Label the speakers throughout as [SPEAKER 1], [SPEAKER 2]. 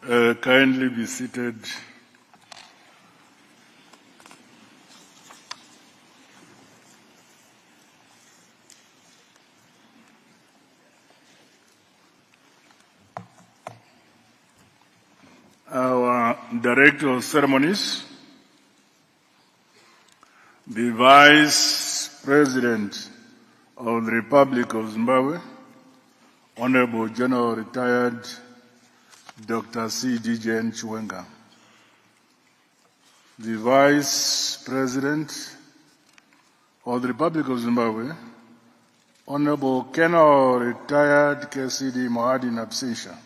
[SPEAKER 1] Kindly be seated. Our Director of Ceremonies, the Vice President of the Republic of Zimbabwe, Honorable General Retired Dr. C.D.J. Chiwenga, the Vice President of the Republic of Zimbabwe, Honorable Colonel Retired K.C.D. Mohadi in absentia,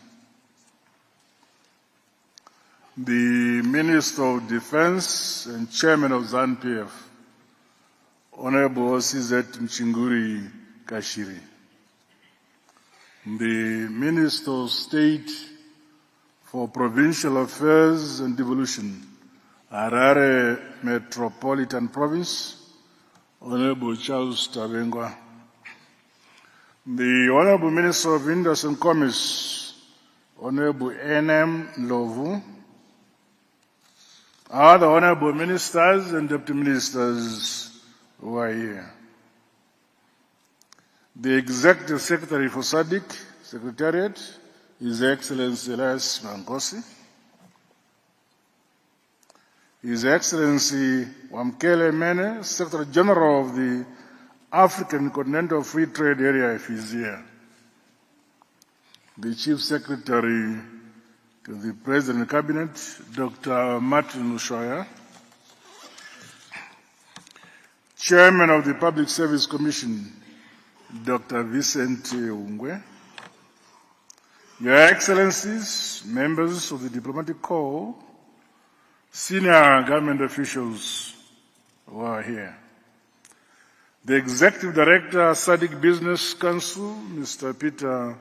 [SPEAKER 1] the Minister of Defense and Chairman of ZANU-PF, Honorable CZ Mchinguri Kashiri, the Minister of State for Provincial Affairs and Devolution, Harare Metropolitan Province, Honorable Charles Tabengwa, the Honorable Minister of Industry and Commerce, Honorable N.M. Lovu, other Honorable Ministers and Deputy Ministers who are here, the Executive Secretary for Sadc Secretariat, His Excellency Elias Mangosi, His Excellency Wamkele Mene, Secretary General of the African Continental Free Trade Area, if he's here, the Chief Secretary to the President Cabinet, Dr. Martin Ushoya, Chairman of the Public Service Commission, Dr. Vicente Ungwe, Your Excellencies, members of the Diplomatic Corps, senior government officials who are here, the Executive Director, Sadc Business Council, Mr. Peter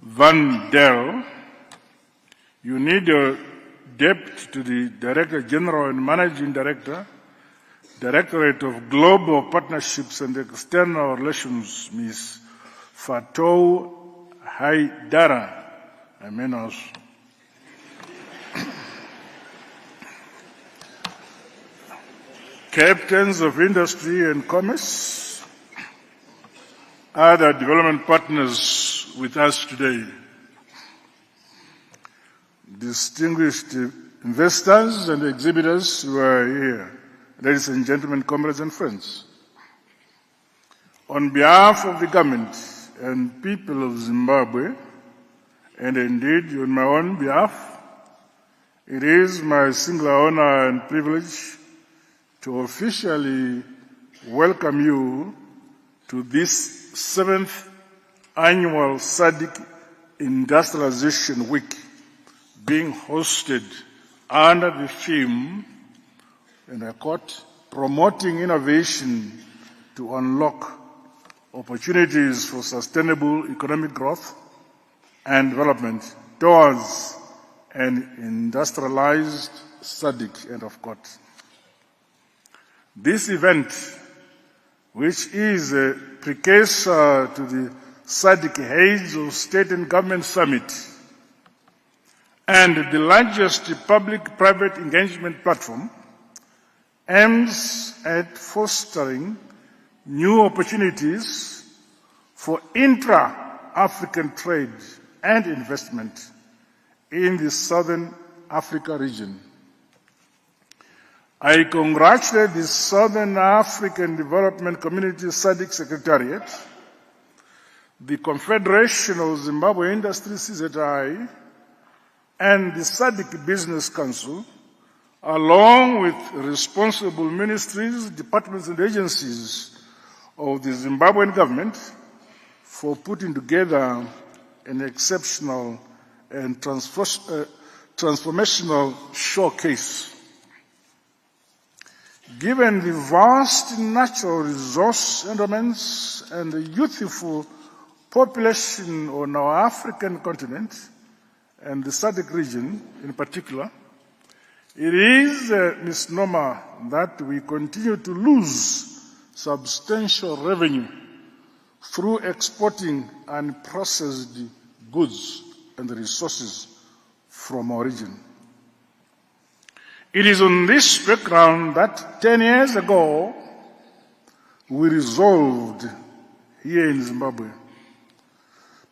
[SPEAKER 1] Van Der, you need your deputy to the Director General and Managing Director, Directorate of Global Partnerships and External Relations, Ms. Fatou Haidara, Amenos. Captains of Industry and Commerce, other development partners with us today, distinguished investors and exhibitors who are here, ladies and gentlemen, comrades and friends. On behalf of the government and people of Zimbabwe, and indeed on my own behalf, it is my singular honor and privilege to officially welcome you to this 7th annual Sadc Industrialization Week, being hosted under the theme, and I quote, promoting innovation to unlock opportunities for sustainable economic growth and development towards an industrialized Sadc, end of quote. This event, which is a precursor to the Sadc Heads of State and Government Summit, and the largest public-private engagement platform, aims at fostering new opportunities for intra-African trade and investment in the Southern Africa region. I congratulate the Southern African Development Community Sadc Secretariat, the Confederation of Zimbabwe Industry CZI, and the Sadc Business Council, along with responsible ministries, departments and agencies of the Zimbabwean government, for putting together an exceptional and transformational showcase. Given the vast natural resource endowments and the youthful population on our African continent, and the Sadc region in particular, it is a misnomer that we continue to lose substantial revenue through exporting unprocessed goods and resources from our region. It is on this background that 10 years ago, we resolved here in Zimbabwe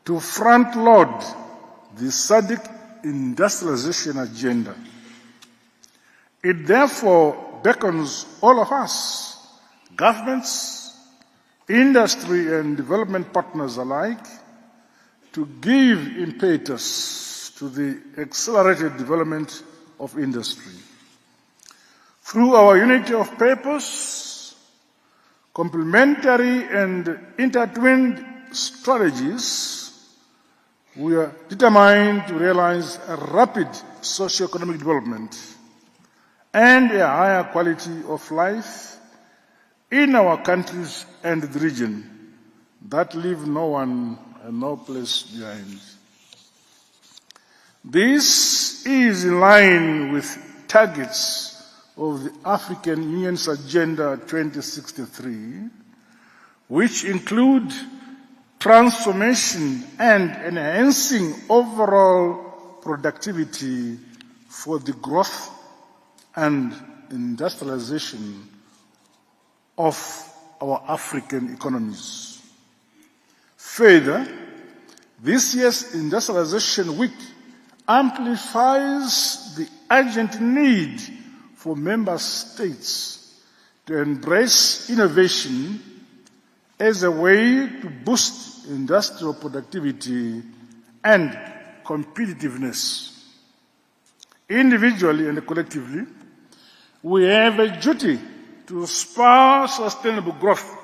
[SPEAKER 1] to front-load the Sadc industrialization agenda. It therefore beckons all of us, governments, industry and development partners alike, to give impetus to the accelerated development of industry. Through our unity of purpose, complementary and intertwined strategies, we are determined to realize a rapid socio-economic development and a higher quality of life in our countries and the region that leave no one and no place behind. This is in line with targets of the African Union's Agenda 2063, which include transformation and enhancing overall productivity for the growth and industrialization of our African economies. Further, this year's Industrialization Week amplifies the urgent need for member states to embrace innovation as a way to boost industrial productivity and competitiveness. Individually and collectively, we have a duty to spur sustainable growth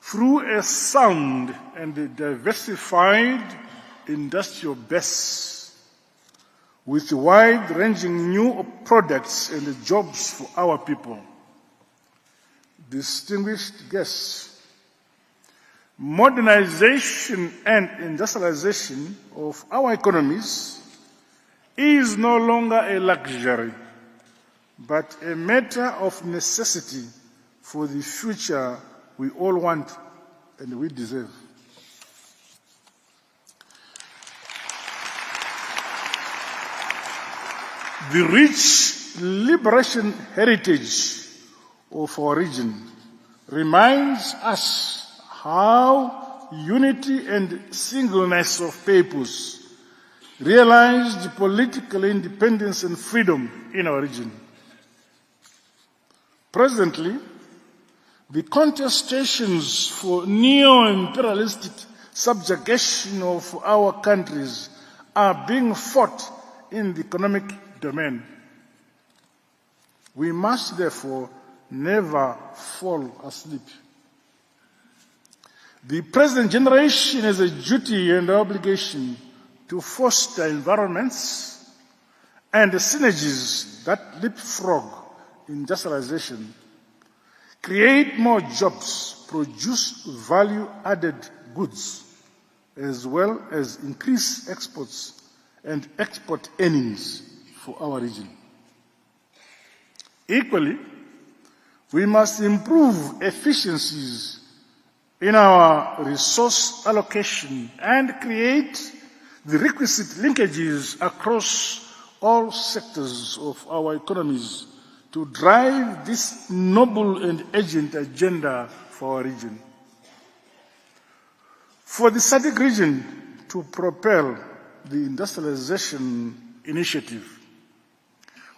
[SPEAKER 1] through a sound and diversified industrial base with wide-ranging new products and jobs for our people. Distinguished guests, modernization and industrialization of our economies is no longer a luxury, but a matter of necessity for the future we all want and we deserve. The rich liberation heritage of our region reminds us how unity and singleness of purpose realized political independence and freedom in our region. Presently, the contestations for neo-imperialistic subjugation of our countries are being fought in the economic domain. We must therefore never fall asleep. The present generation has a duty and obligation to foster environments and synergies that leapfrog industrialization, create more jobs, produce value-added goods, as well as increase exports and export earnings for our region. Equally, we must improve efficiencies in our resource allocation and create the requisite linkages across all sectors of our economies to drive this noble and urgent agenda for our region. For the Sadc region to propel the industrialization initiative,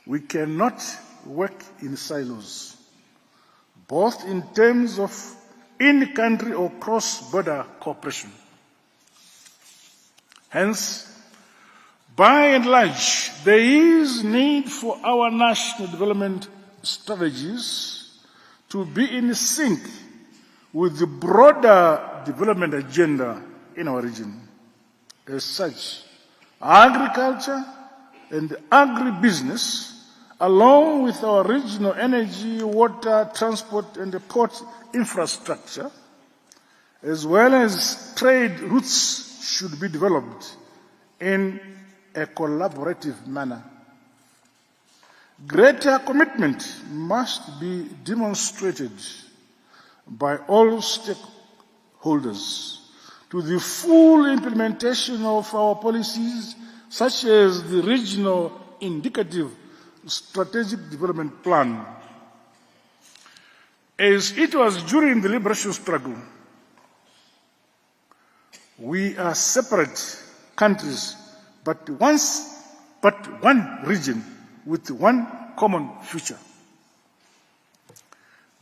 [SPEAKER 1] we cannot work in silos, both in terms of in-country or cross-border cooperation. Hence, by and large, there is need for our national development strategies to be in sync with the broader development agenda in our region. As such, agriculture and agribusiness, along with our regional energy, water, transport, and port infrastructure, as well as trade routes, should be developed in a collaborative manner. Greater commitment must be demonstrated by all stakeholders to the full implementation of our policies such as the Regional Indicative Strategic Development Plan. As it was during the liberation struggle, we are separate countries, but one region with one common future.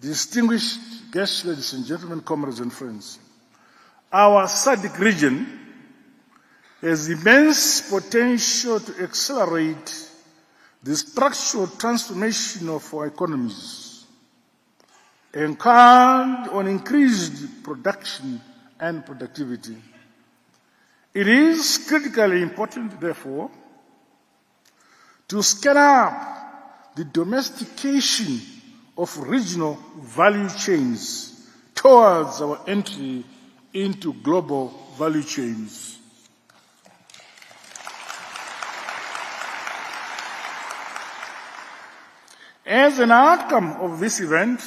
[SPEAKER 1] Distinguished guests, ladies and gentlemen, comrades and friends, our Sadc region has immense potential to accelerate the structural transformation of our economies, anchored on increased production and productivity. It is critically important, therefore, to scale up the domestication of regional value chains towards our entry into global value chains. As an outcome of this event,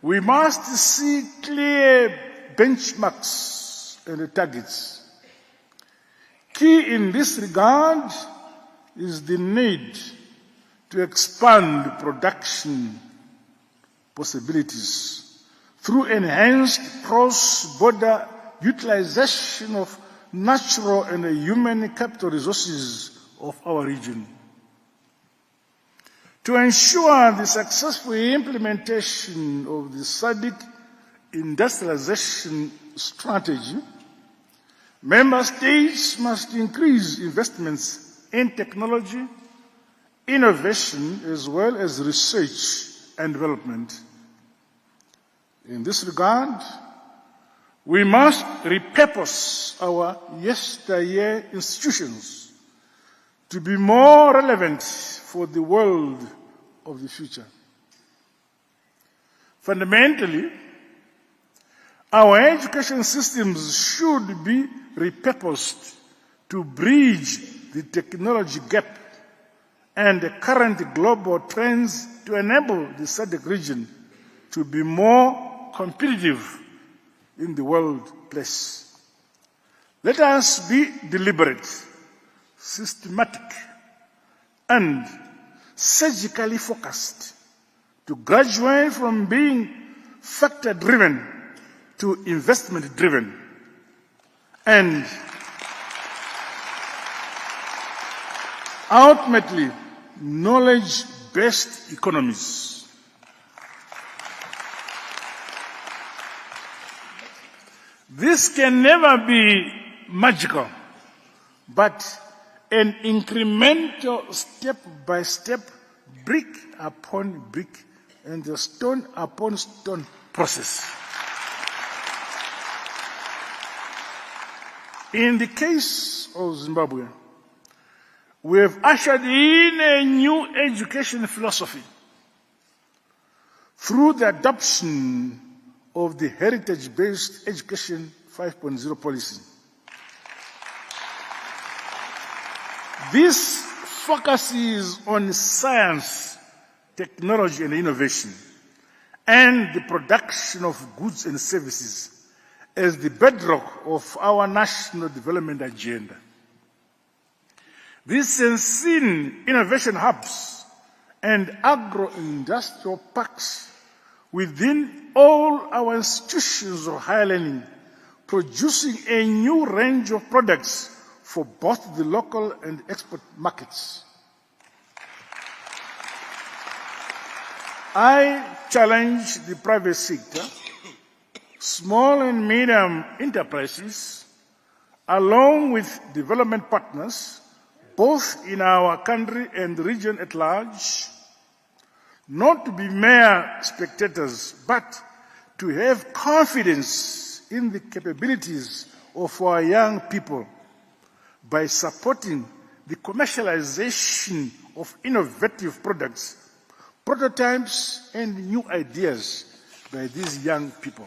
[SPEAKER 1] we must see clear benchmarks and targets. Key in this regard is the need to expand production possibilities through enhanced cross-border utilization of natural and human capital resources of our region. To ensure the successful implementation of the Sadc industrialization strategy, Member States must increase investments in technology, innovation, as well as research and development. In this regard, we must repurpose our yesteryear institutions to be more relevant for the world of the future. Fundamentally, our education systems should be repurposed to bridge the technology gap and the current global trends to enable the Sadc region to be more competitive in the workplace. Let us be deliberate, systematic, and surgically focused to graduate from being factor-driven to investment-driven, and ultimately knowledge-based economies. This can never be magical, but an incremental, step-by-step, brick upon brick, and a stone upon stone process. In the case of Zimbabwe, we have ushered in a new education philosophy through the adoption of the heritage-based education 5.0 policy. This focuses on science, technology, and innovation, and the production of goods and services as the bedrock of our national development agenda. This has seen innovation hubs and agro-industrial parks within all our institutions of higher learning, producing a new range of products for both the local and export markets. I challenge the private sector, small and medium enterprises, along with development partners, both in our country and the region at large, not to be mere spectators, but to have confidence in the capabilities of our young people by supporting the commercialization of innovative products, prototypes, and new ideas by these young people.